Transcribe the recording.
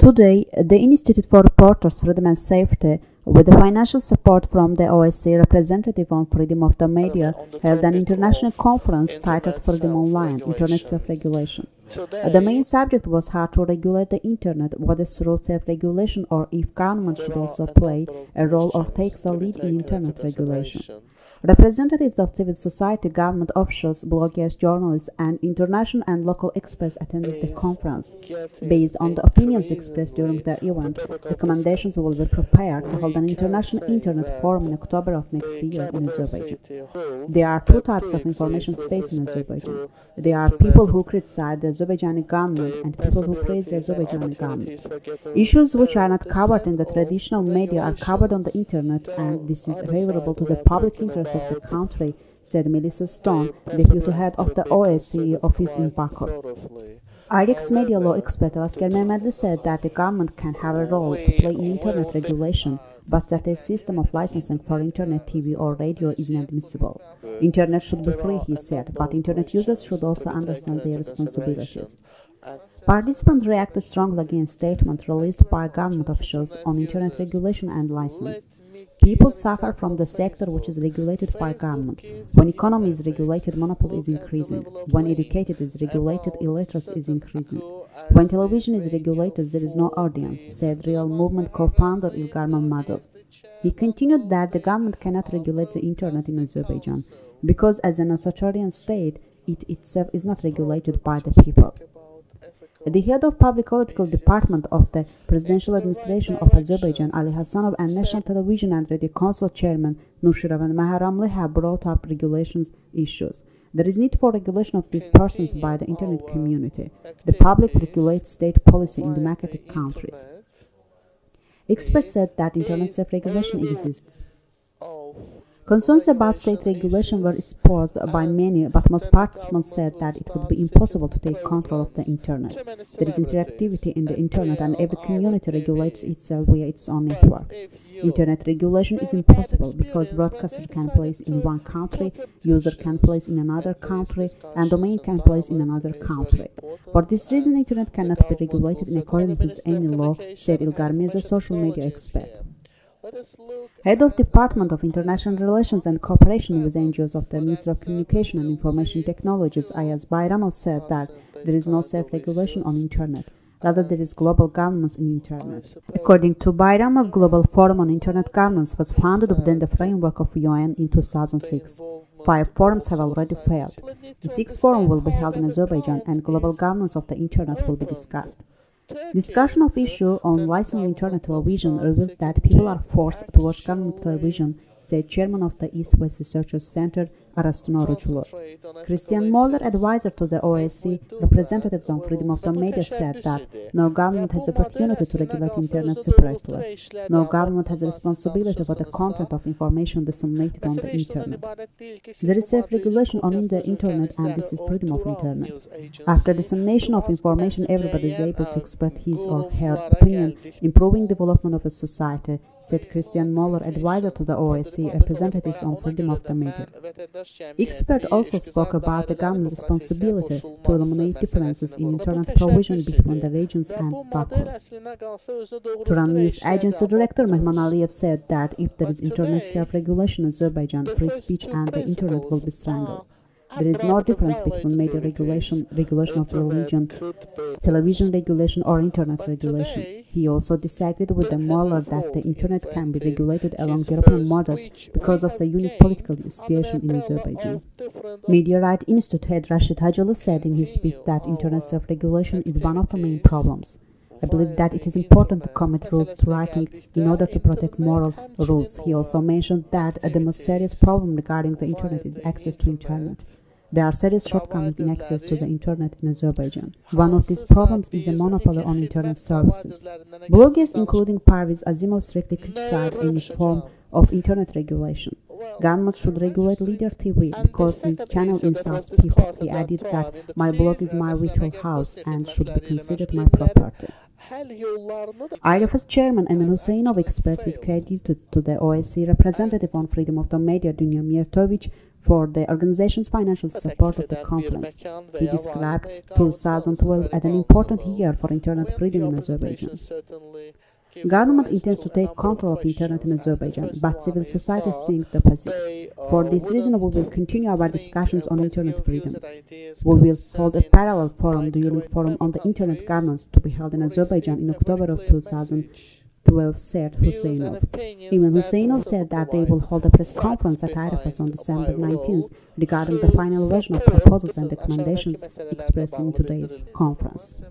Today, the Institute for Reporters' Freedom and Safety, with the financial support from the OSCE Representative on Freedom of the Media, held an international conference titled Freedom Online, Internet Self-Regulation. The main subject was how to regulate the Internet, whether through self-regulation or if government should also play a role or take the lead in Internet regulation. Representatives of civil society, government officials, bloggers, journalists, and international and local experts attended the conference. Based on the opinions expressed during the event, recommendations will be prepared to hold an international Internet forum in October of next year in Azerbaijan. There are two types of information space in Azerbaijan. There are people who criticize the Azerbaijani government and people who praise the Azerbaijani government. Issues which are not covered in the traditional media are covered on the Internet, and this is favorable to the public interest of the country, said Melissa Stone, deputy head of the OSCE Office in Baku. IRIX media law expert Asker Mehmetli said that the government can have a role to play in Internet regulation, but that a system of licensing for Internet TV or radio is inadmissible. Internet should be free, he said, but Internet users should also understand their responsibilities. Participants reacted strongly against statements released by government officials on Internet regulation and license. People suffer from the sector which is regulated by government. When economy is regulated, monopoly is increasing. When educated is regulated, illiteracy is increasing. When television is regulated, there is no audience, said Real Movement co-founder Ilgar Mammadov. He continued that the government cannot regulate the Internet in Azerbaijan, because as an authoritarian state, it itself is not regulated by the people. The head of Public Political Department of the Presidential Administration of Azerbaijan, Ali Hassanov, and National Television and Radio Council Chairman Nushiravan Maharamli have brought up regulations issues. There is need for regulation of these persons by the Internet community. The public regulates state policy in democratic countries. Experts said that Internet self-regulation exists. Concerns about state regulation were exposed by many, but most participants said that it would be impossible to take control of the Internet. There is interactivity in the Internet, and every community regulates itself via its own network. Internet regulation is impossible because broadcaster can place in one country, user can place in another country, and domain can place in another country. For this reason, Internet cannot be regulated in accordance with any law, said Ilgar Mirza, social media expert. Head of Department of International Relations and Cooperation with NGOs of the Ministry of Communication and Information Technologies, Ayaz Bayramov, said that there is no self-regulation on Internet. Rather, there is global governance in Internet. According to Bayramov, Global Forum on Internet Governance was founded within the framework of UN in 2006. 5 forums have already failed. The 6th forum will be held in Azerbaijan, and global governance of the Internet will be discussed. Discussion of issue on licensing Internet television revealed that people are forced to watch government television, said chairman of the East-West Researchers Center, Arastuna Ruchulur. Christian Moller, advisor to the OSCE Representatives on Freedom of the Media, said that no government has opportunity to regulate Internet separately. No government has a responsibility for the content of information disseminated on the Internet. There is self-regulation on the Internet, and this is freedom of Internet. After dissemination of information, everybody is able to express his or her opinion, improving development of a society, said Christian Moller, advisor to the OSCE Representatives on Freedom of the Media. Expert also spoke about the government's responsibility to eliminate differences in Internet provision between the regions and Baku. Turan News Agency Director Mehman Aliyev said that if there is Internet self-regulation in Azerbaijan, free speech and the Internet will be strangled. There is no difference between media regulation, regulation of religion, television regulation, or Internet regulation. He also disagreed with the Moller that the Internet can be regulated along European models because of the unique political situation in Azerbaijan. Media Right Institute head Rashid Hajali said in his speech that Internet self-regulation is one of the main problems. I believe that it is important to commit rules to writing in order to protect moral rules. He also mentioned that the most serious problem regarding the Internet is access to Internet. There are serious shortcomings in access to the Internet in Azerbaijan. One of these problems is the monopoly on Internet services. Bloggers, including Parviz Azimov, strictly criticized any form of Internet regulation. Government should regulate Leader TV because its channel insults people. He added that my blog is my ritual house and should be considered my property. IRF's chairman Emin Husseinov expressed his gratitude to the OSCE Representative on Freedom of the Media, Dunya Mijatovic, for the organization's financial support of the conference. He described 2012 as an important year for internet freedom in Azerbaijan. Government intends to take control of internet in Azerbaijan, but civil society thinks the opposite. For this reason, we will continue our discussions on internet freedom. We will hold a parallel forum, the Europe Forum on the Internet Governance, to be held in Azerbaijan in October of 2012, said Husseinov. Even Husseinov said that they will hold a press conference at IRFS on December 19th regarding the final version of proposals and recommendations expressed in today's conference.